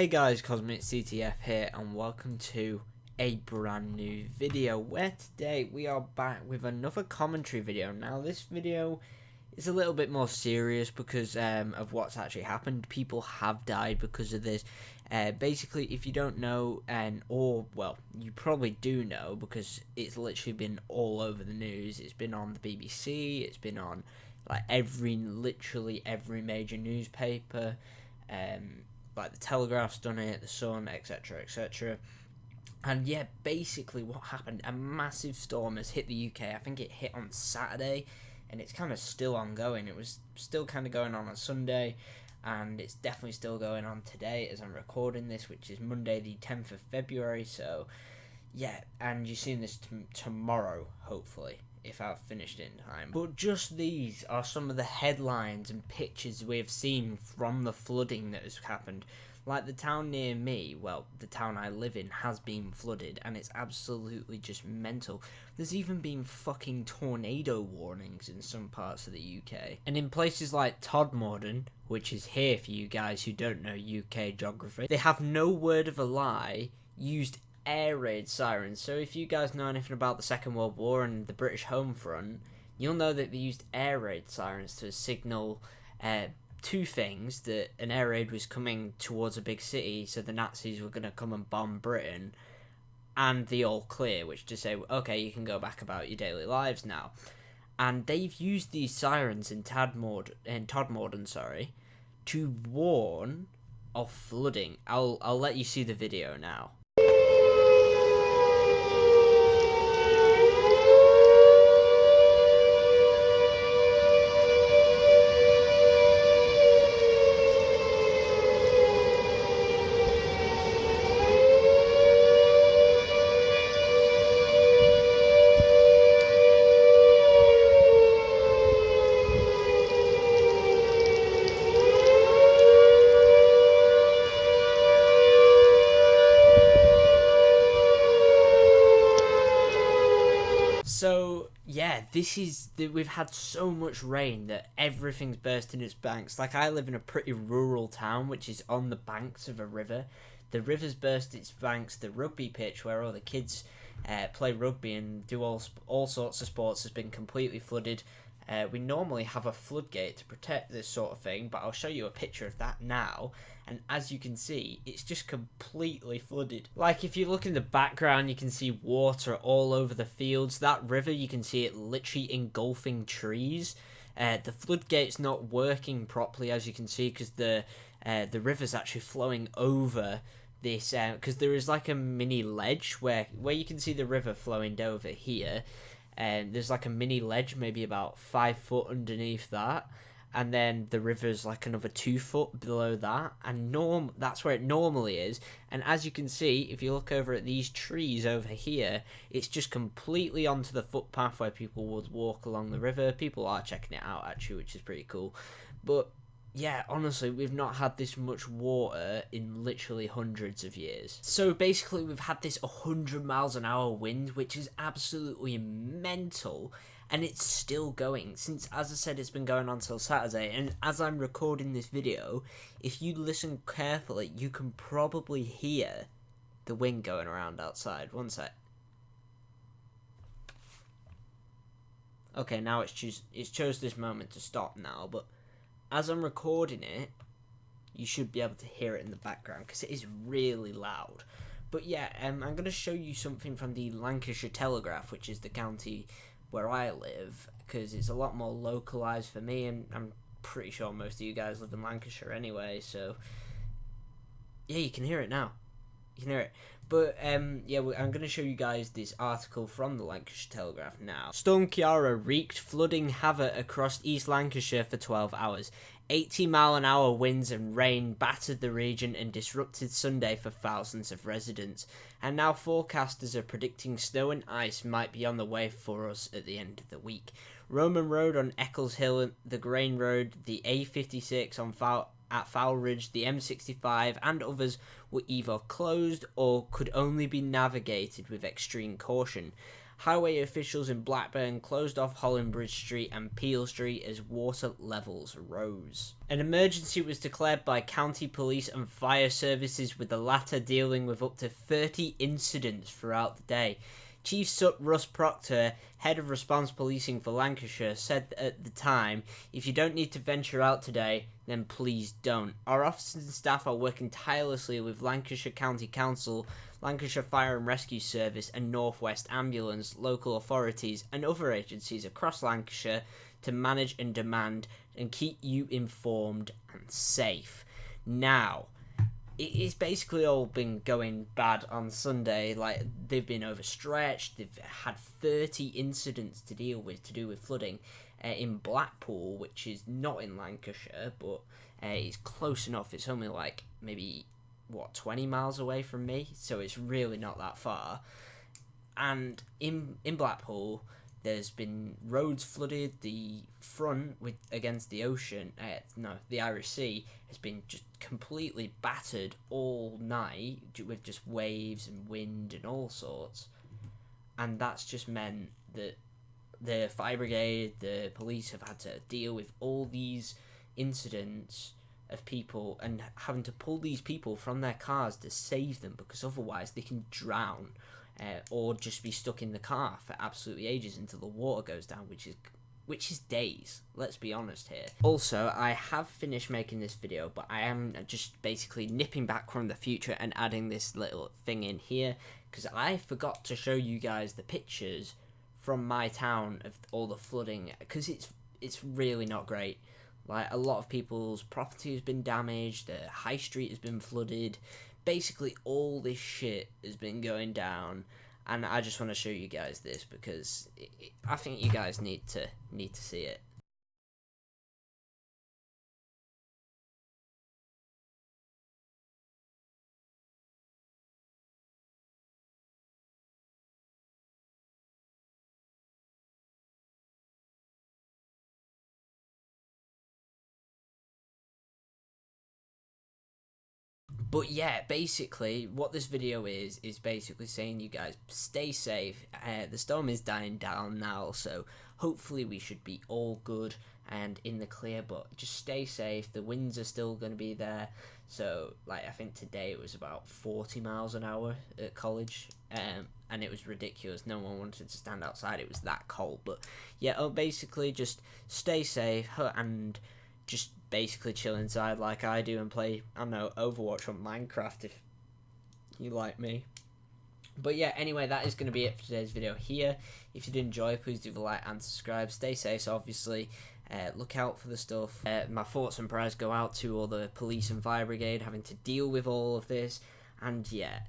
Hey guys, Cosmic CTF here and welcome to a brand new video where today we are back with another commentary video. Now this video is a little bit more serious because of what's actually happened. People have died because of this. Basically, if you don't know, well, you probably do know because it's literally been all over the news. It's been on the BBC, it's been on like literally every major newspaper, like the Telegraph's done it, the Sun, etc, etc. And yeah, basically what happened, a massive storm has hit the UK. I think it hit on Saturday, and it's kind of still ongoing. It was still kind of going on Sunday, and it's definitely still going on today as I'm recording this, which is Monday the 10th of February. So yeah, and you're seeing this tomorrow, hopefully, if I've finished it in time. But just these are some of the headlines and pictures we have seen from the flooding that has happened. Like the town near me, well, the town I live in, has been flooded, and it's absolutely just mental. There's even been fucking tornado warnings in some parts of the UK. And in places like Todmorden, which is here for you guys who don't know UK geography, they have no word of a lie used air raid sirens. So if you guys know anything about the Second World War and the British home front, you'll know that they used air raid sirens to signal two things: that an air raid was coming towards a big city, so the Nazis were going to come and bomb Britain, and the all clear, which to say, okay, you can go back about your daily lives now. And they've used these sirens in Todmorden, to warn of flooding. I'll let you see the video now. So yeah, we've had so much rain that everything's bursting its banks. Like, I live in a pretty rural town which is on the banks of a river. The river's burst its banks. The rugby pitch where all the kids play rugby and do all sorts of sports has been completely flooded. We normally have a floodgate to protect this sort of thing, but I'll show you a picture of that now. And as you can see, it's just completely flooded. Like, if you look in the background, you can see water all over the fields. That river, you can see it literally engulfing trees. The floodgate's not working properly, as you can see, because the river's actually flowing over this, because there is like a mini ledge where you can see the river flowing over here. And there's like a mini ledge, maybe about 5 foot underneath that, and then the river's like another 2 foot below that, and that's where it normally is. And as you can see, if you look over at these trees over here, it's just completely onto the footpath where people would walk along the river. People are checking it out actually, which is pretty cool. But yeah, honestly, we've not had this much water in literally hundreds of years. So basically, we've had this 100 miles an hour wind, which is absolutely mental, and it's still going. Since, as I said, it's been going on till Saturday, and as I'm recording this video, if you listen carefully, you can probably hear the wind going around outside. One sec. Okay, now it's chose this moment to stop now, but as I'm recording it, you should be able to hear it in the background because it is really loud. But yeah, I'm going to show you something from the Lancashire Telegraph, which is the county where I live, because it's a lot more localised for me, and I'm pretty sure most of you guys live in Lancashire anyway, so yeah, you can hear it now. You can hear it. But yeah, I'm going to show you guys this article from the Lancashire Telegraph now. Storm Ciara wreaked flooding havoc across East Lancashire for 12 hours. 80-mile-an-hour winds and rain battered the region and disrupted Sunday for thousands of residents. And now forecasters are predicting snow and ice might be on the way for us at the end of the week. Roman Road on Eccles Hill, the Grain Road, the A56 at Fowl Ridge, the M65 and others were either closed or could only be navigated with extreme caution. Highway officials in Blackburn closed off Holland Street and Peel Street as water levels rose. An emergency was declared by county police and fire services, with the latter dealing with up to 30 incidents throughout the day. Chief Russ Proctor, head of response policing for Lancashire, said at the time, "If you don't need to venture out today, then please don't. Our officers and staff are working tirelessly with Lancashire County Council, Lancashire Fire and Rescue Service and North West Ambulance, local authorities and other agencies across Lancashire to manage and demand and keep you informed and safe." Now, it's basically all been going bad on Sunday. Like, they've been overstretched. They've had 30 incidents to deal with to do with flooding in Blackpool, which is not in Lancashire, but it's close enough. It's only like maybe 20 miles away from me, so it's really not that far. And in Blackpool, there's been roads flooded. The front against the ocean, the Irish Sea, has been just completely battered all night with just waves and wind and all sorts. And that's just meant that the fire brigade, the police have had to deal with all these incidents of people and having to pull these people from their cars to save them, because otherwise they can drown. Or just be stuck in the car for absolutely ages until the water goes down, which is days. Let's be honest here. Also, I have finished making this video, but I am just basically nipping back from the future and adding this little thing in here, because I forgot to show you guys the pictures from my town of all the flooding, because it's really not great. Like, a lot of people's property has been damaged, the high street has been flooded. Basically, all this shit has been going down, and I just want to show you guys this because I think you guys need to see it. But yeah, basically, what this video is basically saying, you guys, stay safe. The storm is dying down now, so hopefully we should be all good and in the clear, but just stay safe. The winds are still going to be there. So, like, I think today it was about 40 miles an hour at college, and it was ridiculous. No one wanted to stand outside. It was that cold. But yeah, basically, just stay safe and just basically chill inside like I do and play, I don't know, Overwatch or Minecraft if you like me. But yeah, anyway, that is going to be it for today's video here. If you did enjoy, please do like and subscribe. Stay safe, so obviously. Look out for the stuff. My thoughts and prayers go out to all the police and fire brigade having to deal with all of this. And yeah,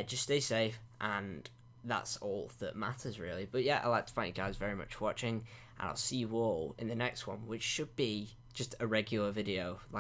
just stay safe, and that's all that matters, really. But yeah, I'd like to thank you guys very much for watching, and I'll see you all in the next one, which should be just a regular video.